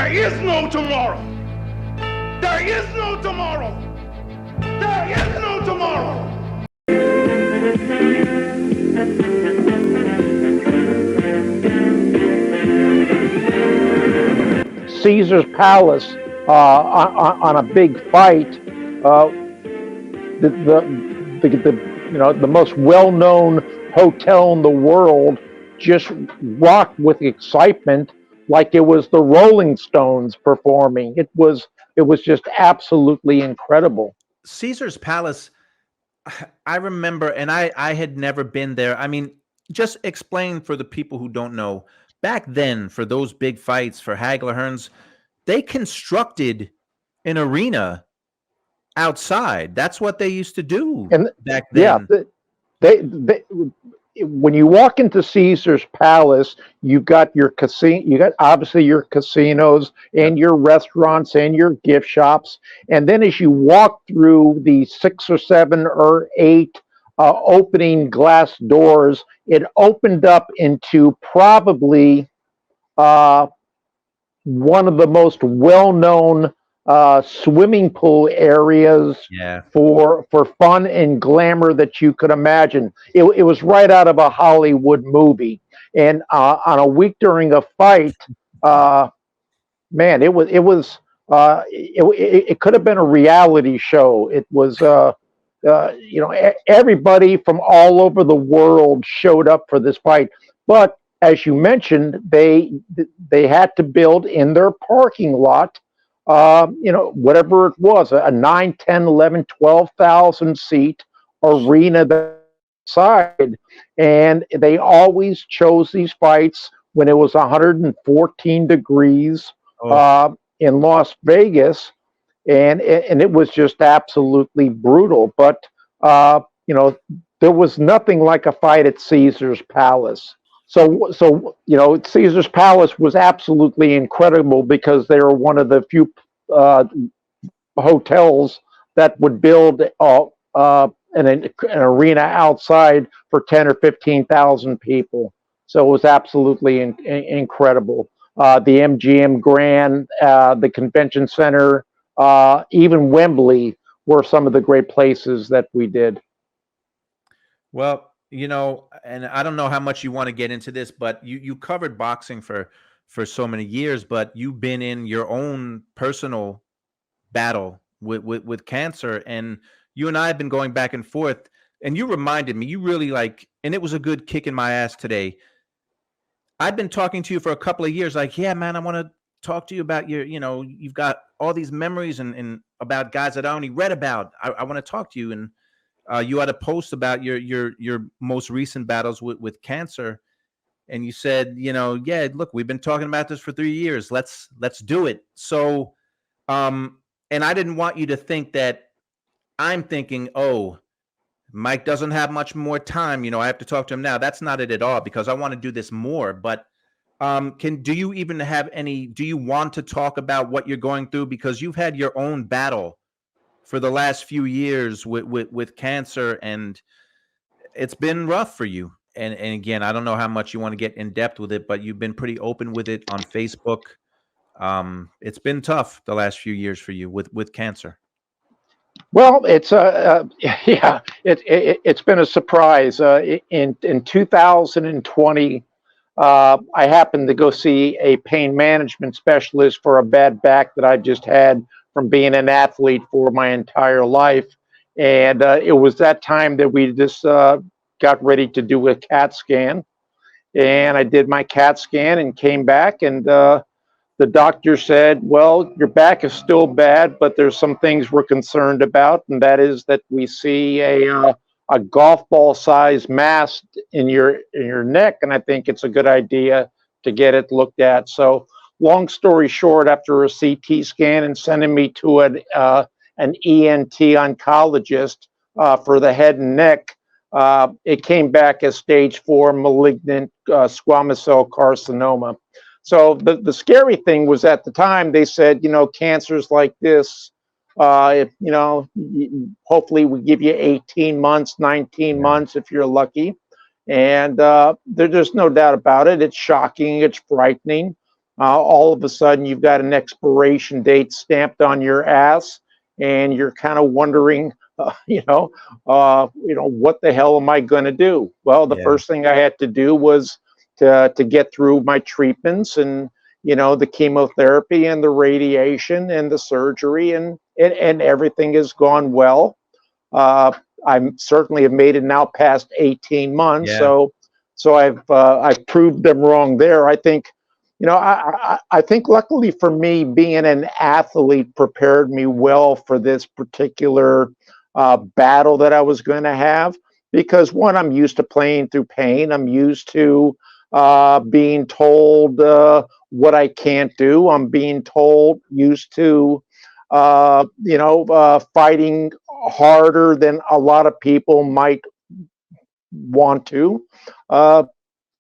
There is no tomorrow. There is no tomorrow. There is no tomorrow. Caesar's Palace on a big fight. The most well-known hotel in the world just rocked with excitement, like it was the Rolling Stones performing. It was just absolutely incredible. Caesar's Palace, I remember, and I had never been there. I mean, just explain for the people who don't know. Back then, for those big fights for Hagler Hearns, they constructed an arena outside. That's what they used to do back then. Yeah, they when you walk into Caesar's Palace, you've got your casino, you got obviously your casinos and your restaurants and your gift shops, and then as you walk through the 6 or 7 or 8 opening glass doors, it opened up into probably one of the most well-known swimming pool areas for fun and glamour that you could imagine. It was right out of a Hollywood movie. And on a week during a fight, man, it could have been a reality show. It was everybody from all over the world showed up for this fight. But as you mentioned, they had to build in their parking lot, whatever it was, a 9, 10, 11, 12,000 seat arena side. And they always chose these fights when it was 114 degrees in Las Vegas. And it was just absolutely brutal. But, there was nothing like a fight at Caesar's Palace. So Caesar's Palace was absolutely incredible because they were one of the few hotels that would build an arena outside for 10 or 15,000 people. So it was absolutely incredible. The MGM Grand, the Convention Center, even Wembley were some of the great places that we did. Well, and I don't know how much you want to get into this, but you covered boxing for so many years, but you've been in your own personal battle with cancer, and you and I have been going back and forth, and you reminded me, you really and it was a good kick in my ass today. I've been talking to you for a couple of years, yeah, man, I want to talk to you about you've got all these memories and about guys that I only read about. I want to talk to you, and you had a post about your most recent battles with cancer, and you said, yeah, look, we've been talking about this for 3 years. Let's do it. So, and I didn't want you to think that I'm thinking, oh, Mike doesn't have much more time. I have to talk to him now. That's not it at all, because I want to do this more. But do you even have do you want to talk about what you're going through? Because you've had your own battle for the last few years with cancer, and it's been rough for you. And again, I don't know how much you want to get in depth with it, but you've been pretty open with it on Facebook. It's been tough the last few years for you with cancer. Well, it's it's been a surprise. In 2020, I happened to go see a pain management specialist for a bad back that I just had from being an athlete for my entire life. And it was that time that we just got ready to do a CAT scan. And I did my CAT scan and came back, and the doctor said, well, your back is still bad, but there's some things we're concerned about, and that is that we see a golf ball size mass in your neck, and I think it's a good idea to get it looked at. So long story short, after a CT scan and sending me to an ENT oncologist for the head and neck, it came back as stage 4 malignant squamous cell carcinoma. So the scary thing was, at the time they said, cancers like this, hopefully we give you 18 months, 19 months if you're lucky. And there's no doubt about it. It's shocking. It's frightening. all of a sudden you've got an expiration date stamped on your ass, and you're kind of wondering, what the hell am I going to do? Well, the Yeah. first thing I had to do was to get through my treatments, and the chemotherapy and the radiation and the surgery, and everything has gone well. Uh, I'm certainly have made it now past 18 months, Yeah. so I've proved them wrong there. I think, I think luckily for me, being an athlete prepared me well for this particular battle that I was going to have, because one, I'm used to playing through pain. I'm used to being told what I can't do. I'm being told, used to fighting harder than a lot of people might want to. Uh,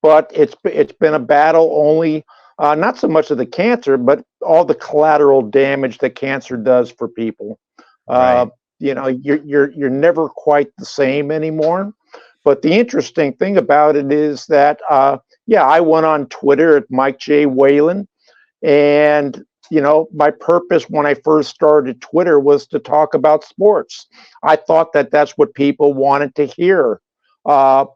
but it's been a battle only, not so much of the cancer, but all the collateral damage that cancer does for people. Uh, Right. you're never quite the same anymore. But the interesting thing about it is that, yeah, I went on Twitter at Mike J. Whalen, and my purpose when I first started Twitter was to talk about sports. I thought that that's what people wanted to hear. Uh,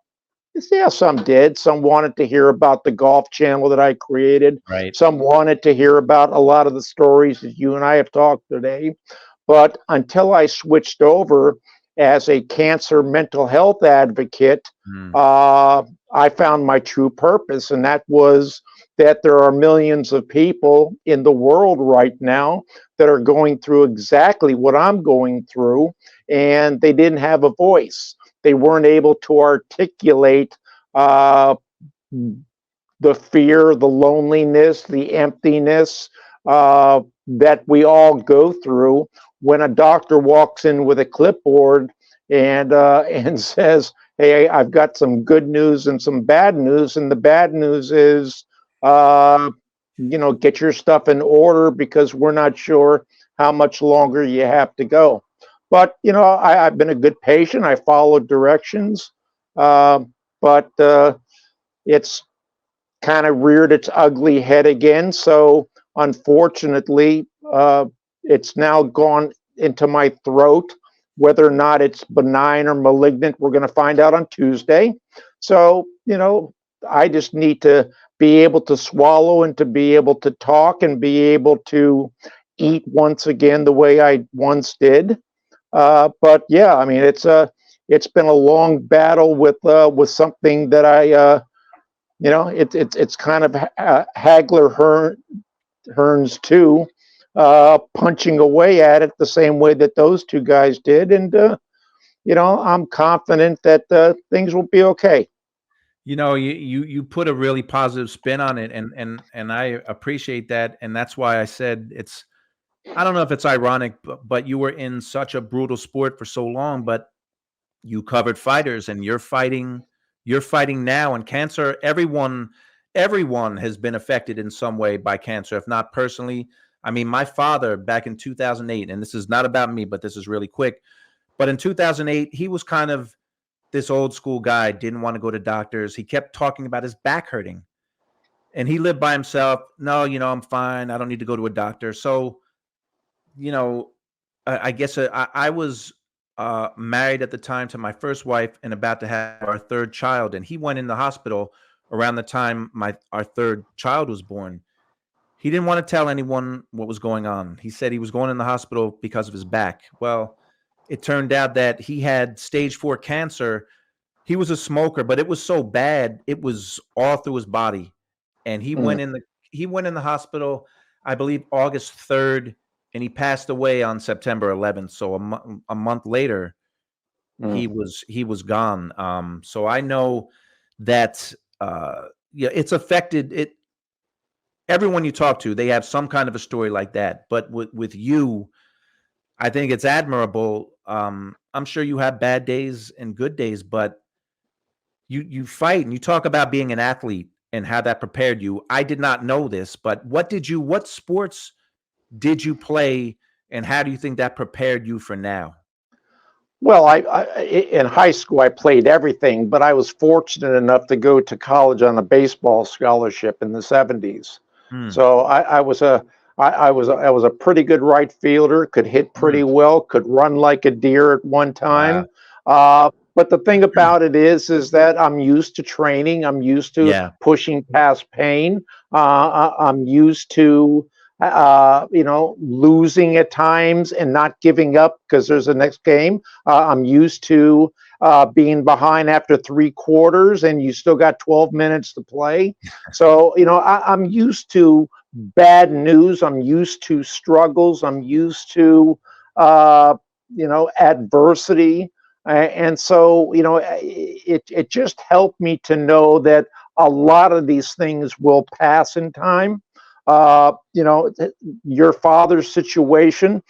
yeah, some did. Some wanted to hear about the golf channel that I created. Right. Some wanted to hear about a lot of the stories that you and I have talked today. But until I switched over as a cancer mental health advocate, Mm. I found my true purpose, and that was that there are millions of people in the world right now that are going through exactly what I'm going through, and they didn't have a voice. They weren't able to articulate uh, the fear, the loneliness, the emptiness that we all go through when a doctor walks in with a clipboard and says, "Hey, I've got some good news and some bad news, and the bad news is, uh, get your stuff in order because we're not sure how much longer you have to go." But I've been a good patient. I followed directions, uh, but it's kind of reared its ugly head again. So unfortunately, it's now gone into my throat. Whether or not it's benign or malignant, we're going to find out on Tuesday. So, I just need to be able to swallow and to be able to talk and be able to eat once again the way I once did. But yeah, I mean, it's been a long battle with something that it's kind of Hagler Hearns too, punching away at it the same way that those two guys did, and I'm confident that things will be okay. You put a really positive spin on it, and I appreciate that, and that's why I said it's. I don't know if it's ironic, but you were in such a brutal sport for so long, but you covered fighters, and you're fighting now, and cancer. Everyone has been affected in some way by cancer, if not personally. I mean, my father back in 2008, and this is not about me, but this is really quick. But in 2008, he was kind of this old school guy, didn't want to go to doctors. He kept talking about his back hurting, and he lived by himself. No, I'm fine. I don't need to go to a doctor. So, you know, I guess I was married at the time to my first wife and about to have our third child, and he went in the hospital around the time our third child was born. He didn't want to tell anyone what was going on. He said he was going in the hospital because of his back. Well, it turned out that he had stage 4 cancer. He was a smoker, but it was so bad, it was all through his body. And Mm, he went in the hospital, I believe August 3rd, and he passed away on September 11th. So a month later, mm. he was gone. So I know that yeah, it's affected it. Everyone you talk to, they have some kind of a story like that. But with you, I think it's admirable. I'm sure you have bad days and good days, but you fight and you talk about being an athlete and how that prepared you. I did not know this, but what sports did you play, and how do you think that prepared you for now? Well, in high school I played everything, but I was fortunate enough to go to college on a baseball scholarship in the '70s. Mm. So I was a pretty good right fielder, could hit Mm. pretty well, could run like a deer at one Wow. time. But the thing about it is that I'm used to training. I'm used to Yeah. pushing past pain. I'm used to losing at times and not giving up because there's a next game. I'm used to being behind after 3 quarters and you still got 12 minutes to play. So, I'm used to bad news. I'm used to struggles. I'm used to, adversity. And so, it just helped me to know that a lot of these things will pass in time. Your father's situation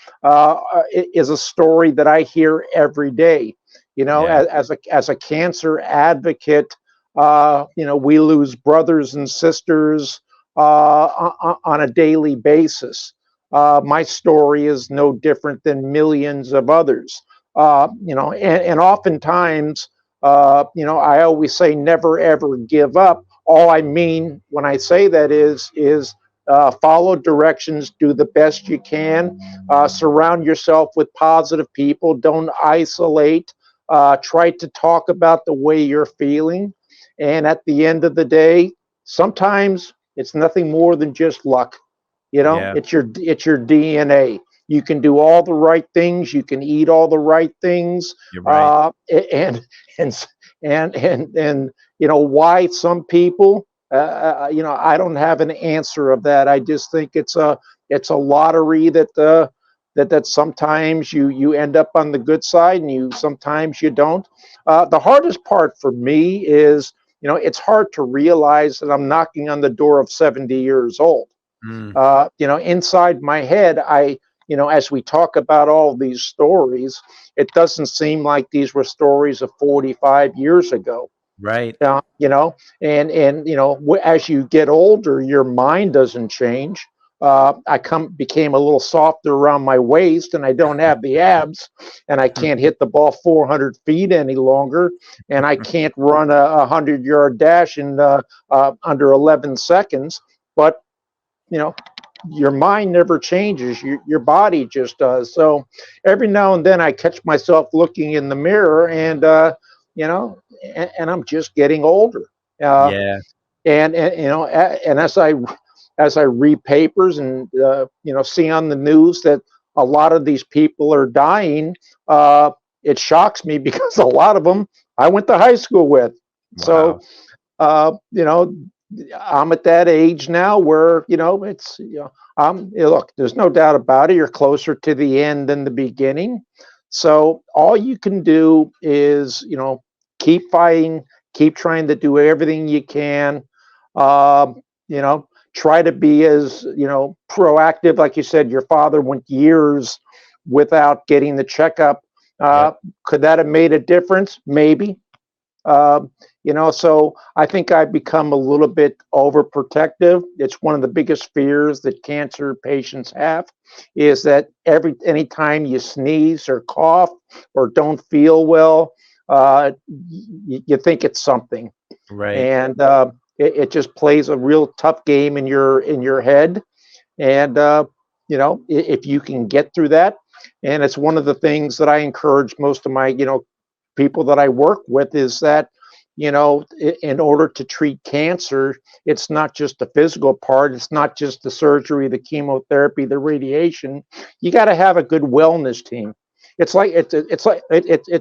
is a story that I hear every day. Yeah. As a cancer advocate, we lose brothers and sisters on a daily basis. My story is no different than millions of others. And oftentimes, I always say never ever give up. All I mean when I say that is follow directions, do the best you can, surround yourself with positive people, don't isolate, try to talk about the way you're feeling. And at the end of the day, sometimes it's nothing more than just luck. Yeah. It's your DNA. You can do all the right things. You can eat all the right things. You're right. And and why some people. I don't have an answer of that. I just think it's a lottery that sometimes you end up on the good side and you sometimes you don't. The hardest part for me is it's hard to realize that I'm knocking on the door of 70 years old. Mm. Inside my head, as we talk about all these stories, it doesn't seem like these were stories of 45 years ago. Right. And as you get older, your mind doesn't change. I became a little softer around my waist, and I don't have the abs, and I can't hit the ball 400 feet any longer, and I can't run a 100-yard dash in under 11 seconds. But you know, your mind never changes. Your body just does. So every now and then I catch myself looking in the mirror and I'm just getting older. Uh, Yeah. and as I read papers and see on the news that a lot of these people are dying, it shocks me because a lot of them I went to high school with. So Wow. uh, you know, I'm at that age now where it's look. There's no doubt about it. You're closer to the end than the beginning. So all you can do is keep fighting, keep trying to do everything you can. Um, you know, try to be as proactive. Like you said, your father went years without getting the checkup. Yep. Could that have made a difference? Maybe. Um, so I think I've become a little bit overprotective. It's one of the biggest fears that cancer patients have is that anytime you sneeze or cough or don't feel well, you think it's something, Right. and it just plays a real tough game in your head. And if you can get through that, and it's one of the things that I encourage most of my people that I work with is that, in order to treat cancer, it's not just the physical part, it's not just the surgery, the chemotherapy, the radiation. You got to have a good wellness team. It's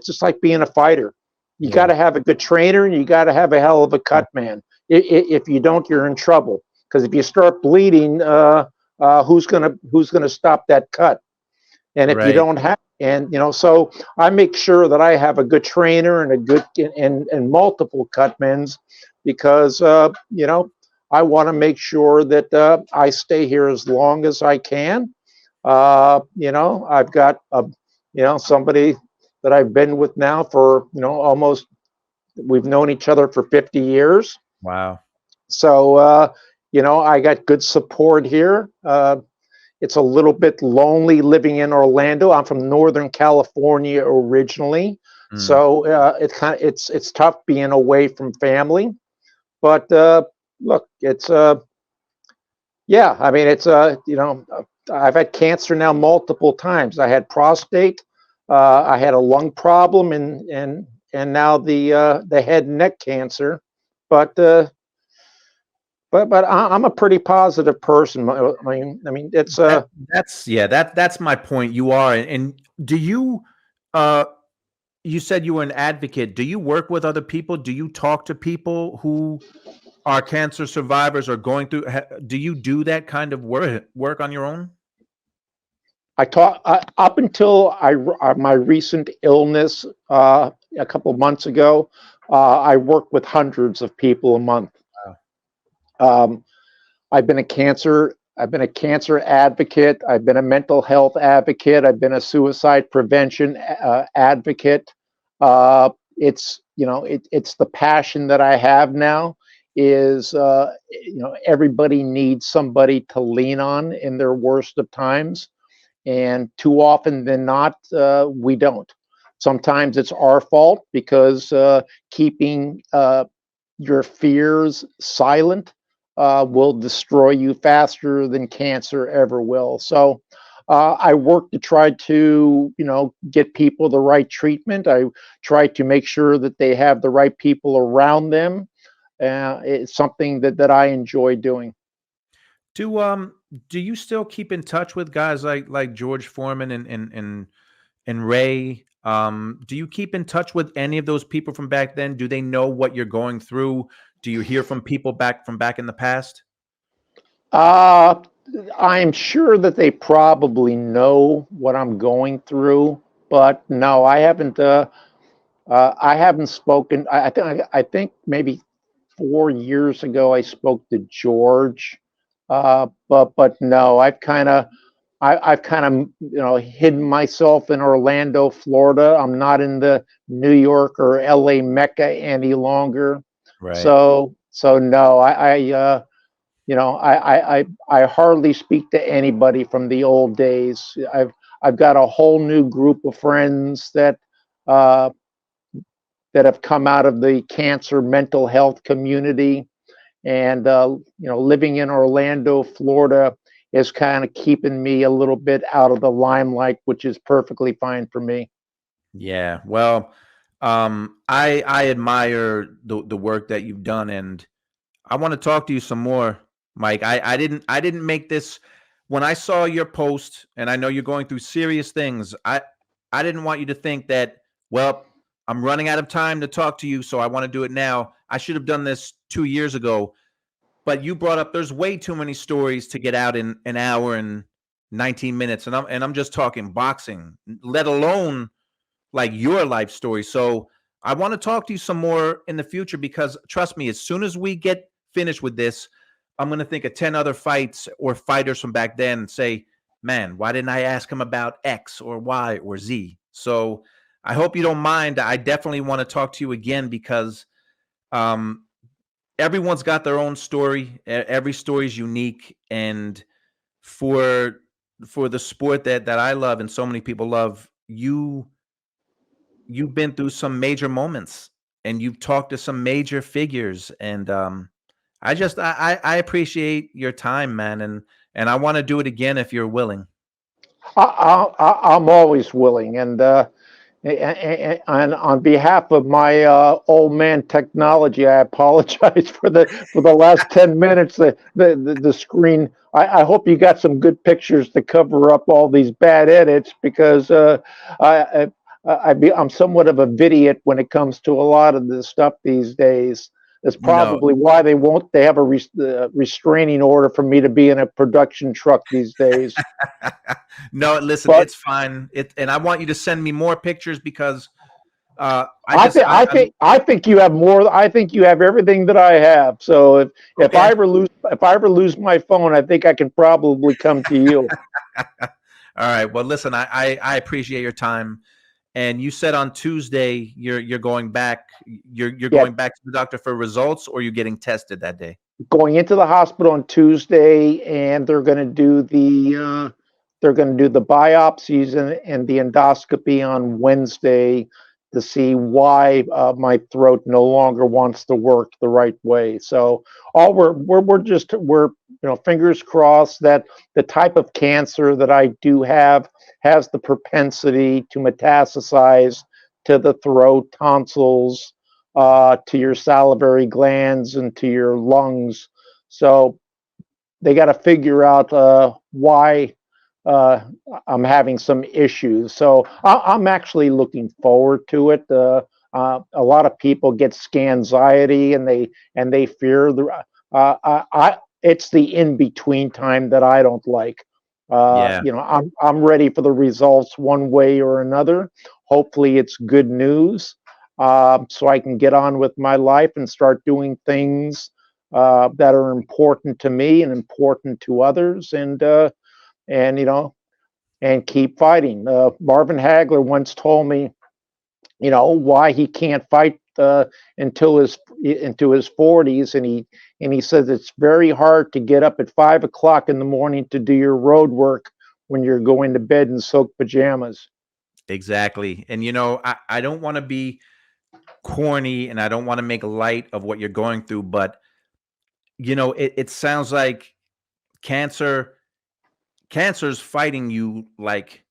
just like being a fighter. You got Yeah. to have a good trainer and you got to have a hell of a cut man. If you don't, you're in trouble because if you start bleeding, who's gonna stop that cut? And if you Right. don't have, and so I make sure that I have a good trainer and a good and multiple cutmans because I want to make sure that I stay here as long as I can. I've got somebody that I've been with now for almost we've known each other for 50 years. Wow. So I got good support here. It's a little bit lonely living in Orlando. I'm from Northern California originally, Mm. so it's tough being away from family. But look, Yeah, I mean, it's I've had cancer now multiple times. I had prostate, I had a lung problem, and now the head and neck cancer. But I'm a pretty positive person. I mean, it's That's my point. You are, and do you? Uh, you said you were an advocate. Do you work with other people? Do you talk to people who are cancer survivors or going through? Do you do that kind of work on your own? I taught up until my recent illness a couple months ago. I worked with hundreds of people a month. Wow. Um, I've been a cancer advocate. I've been a mental health advocate. I've been a suicide prevention advocate. It's the passion that I have now. Is everybody needs somebody to lean on in their worst of times, and too often than not, we don't. Sometimes it's our fault because keeping your fears silent will destroy you faster than cancer ever will. So I work to try to, get people the right treatment. I try to make sure that they have the right people around them. It's something that I enjoy doing. Do do you still keep in touch with guys like George Foreman and Ray? Do you keep in touch with any of those people from back then? Do they know what you're going through? Do you hear from people back in the past? Uh, I'm sure that they probably know what I'm going through, but no, I haven't. I haven't spoken. I think maybe 4 years ago I spoke to George, but no, I've kind of hidden myself in Orlando, Florida. I'm not in the New York or L.A. Mecca any longer. Right. So no, I hardly speak to anybody from the old days. I've got a whole new group of friends uh, that have come out of the cancer mental health community, and living in Orlando, Florida, is kind of keeping me a little bit out of the limelight, which is perfectly fine for me. Yeah. Well, I admire the work that you've done, and I want to talk to you some more, Mike. I didn't make this when I saw your post, and I know you're going through serious things. I didn't want you to think that, well, I'm running out of time to talk to you, so I want to do it now. I should have done this 2 years ago. But you brought up there's way too many stories to get out in an hour and 19 minutes. And I'm just talking boxing, let alone like your life story. So I want to talk to you some more in the future because trust me, as soon as we get finished with this, I'm going to think of 10 other fights or fighters from back then and say, man, why didn't I ask him about X or Y or Z? So I hope you don't mind. I definitely want to talk to you again because um, everyone's got their own story. Every story is unique. And for the sport that I love and so many people love, you've been through some major moments and you've talked to some major figures and I appreciate your time, man, and I want to do it again if you're willing. I'm always willing, and on behalf of my old man technology, I apologize for the last 10 minutes. The screen. I hope you got some good pictures to cover up all these bad edits because I, I'm somewhat of a idiot when it comes to a lot of this stuff these days. That's No. probably why they have a restraining order for me to be in a production truck these days. No, listen, But it's fine. And I want you to send me more pictures because I I just think I think you have more. I think you have everything that I have. So okay. if I ever lose my phone, I think I can probably come to you. All right. Well, listen, I appreciate your time. And you said on Tuesday you're going back. You're Yeah, going back to the doctor for results, or you're getting tested that day. going into the hospital on Tuesday, and they're going to do the biopsies and the endoscopy on Wednesday to see why my throat no longer wants to work the right way. So all we're fingers crossed that the type of cancer that I do have has the propensity to metastasize to the throat, tonsils, to your salivary glands, and to your lungs. So they got to figure out why uh, I'm having some issues. So I'm actually looking forward to it. A lot of people get scanxiety and they fear the. It's the in between time that I don't like. Yeah. I'm ready for the results one way or another. Hopefully, it's good news, so I can get on with my life and start doing things that are important to me and important to others, and and keep fighting. Marvin Hagler once told me, why he can't fight until his into his 40s, and he says it's very hard to get up at 5 o'clock in the morning to do your road work when you're going to bed in silk pajamas. Exactly. And I don't want to be corny and I don't want to make light of what you're going through, but it sounds like cancer cancer's fighting you like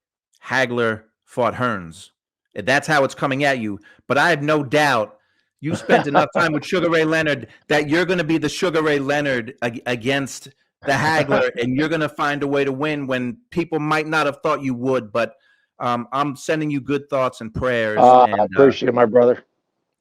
Hagler fought Hearns. That's how it's coming at you. But I have no doubt you spent enough time with Sugar Ray Leonard that you're going to be the Sugar Ray Leonard against the Hagler, and you're going to find a way to win when people might not have thought you would. But I'm sending you good thoughts and prayers, I appreciate it, my brother.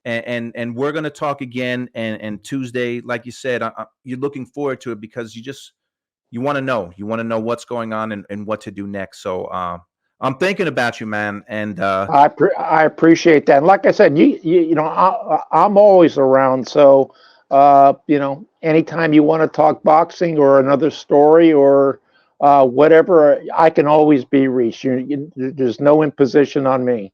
and we're going to talk again. And Tuesday, like you said, you're looking forward to it because you want to know what's going on and what to do next. So I'm thinking about you, man. And I appreciate that. And like I said, I'm always around. So anytime you want to talk boxing or another story or whatever, I can always be reached. There's no imposition on me.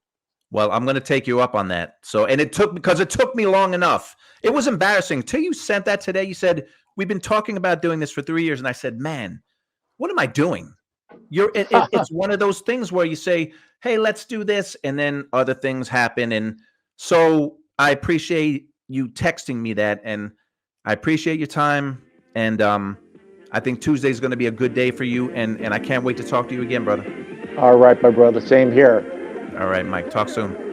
well, I'm going to take you up on that. So, and it took me long enough. It was embarrassing until you sent that today. You said, we've been talking about doing this for 3 years. And I said, man, what am I doing? It's one of those things where you say, hey, let's do this. And then other things happen. And so I appreciate you texting me that. And I appreciate your time. And I think Tuesday is going to be a good day for you. And I can't wait to talk to you again, brother. All right, my brother. Same here. All right, Mike. Talk soon.